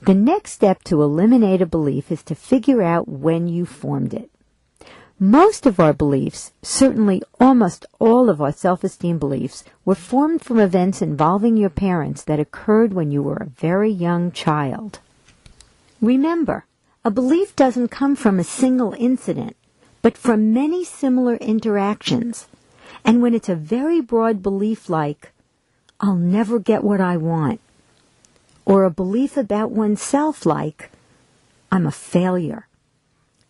The next step to eliminate a belief is to figure out when you formed it. Most of our beliefs, certainly almost all of our self-esteem beliefs, were formed from events involving your parents that occurred when you were a very young child. Remember, a belief doesn't come from a single incident, but from many similar interactions. And when it's a very broad belief like, I'll never get what I want, or a belief about oneself like, I'm a failure,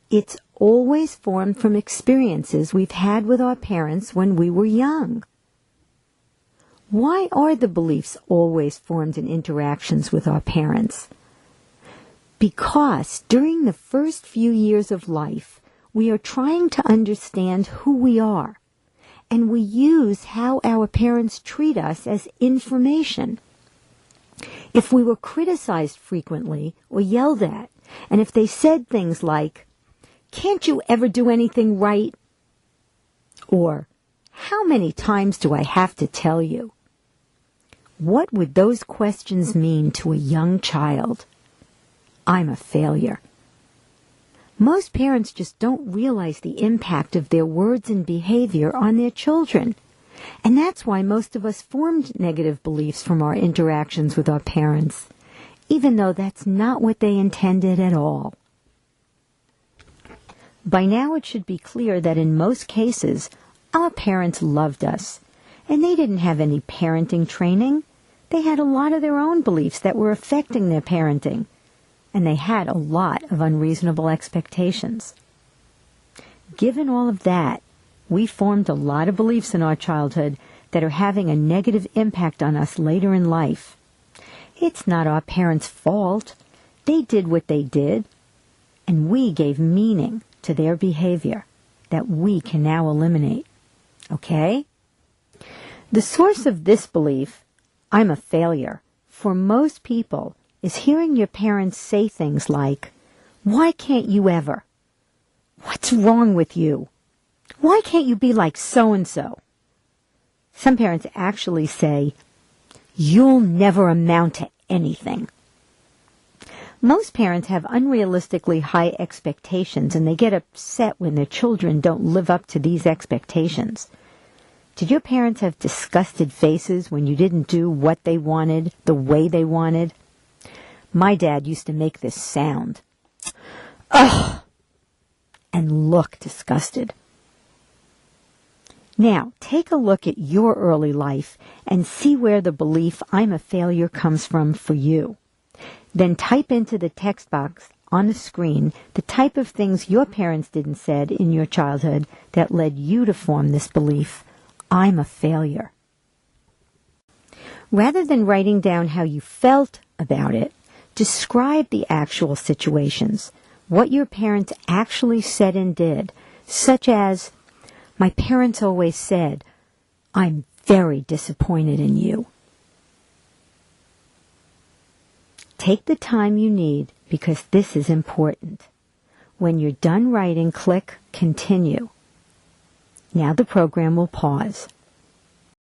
it's always formed from experiences we've had with our parents when we were young. Why are the beliefs always formed in interactions with our parents? Because during the first few years of life, we are trying to understand who we are, and we use how our parents treat us as information. If we were criticized frequently or yelled at, and if they said things like, "Can't you ever do anything right?" or, "How many times do I have to tell you?" What would those questions mean to a young child? I'm a failure. Most parents just don't realize the impact of their words and behavior on their children. And that's why most of us formed negative beliefs from our interactions with our parents, even though that's not what they intended at all. By now it should be clear that in most cases, our parents loved us, and they didn't have any parenting training. They had a lot of their own beliefs that were affecting their parenting, and they had a lot of unreasonable expectations. Given all of that, we formed a lot of beliefs in our childhood that are having a negative impact on us later in life. It's not our parents' fault. They did what they did, and we gave meaning to their behavior that we can now eliminate. Okay? The source of this belief, I'm a failure, for most people is hearing your parents say things like, "Why can't you ever? What's wrong with you? Why can't you be like so-and-so?" Some parents actually say, "You'll never amount to anything." Most parents have unrealistically high expectations, and they get upset when their children don't live up to these expectations. Did your parents have disgusted faces when you didn't do what they wanted, the way they wanted? My dad used to make this sound, "Ugh," and look disgusted. Now, take a look at your early life and see where the belief I'm a failure comes from for you. Then type into the text box on the screen the type of things your parents did and said in your childhood that led you to form this belief, I'm a failure. Rather than writing down how you felt about it, describe the actual situations, what your parents actually said and did, such as, "My parents always said, I'm very disappointed in you." Take the time you need because this is important. When you're done writing, click Continue. Now the program will pause.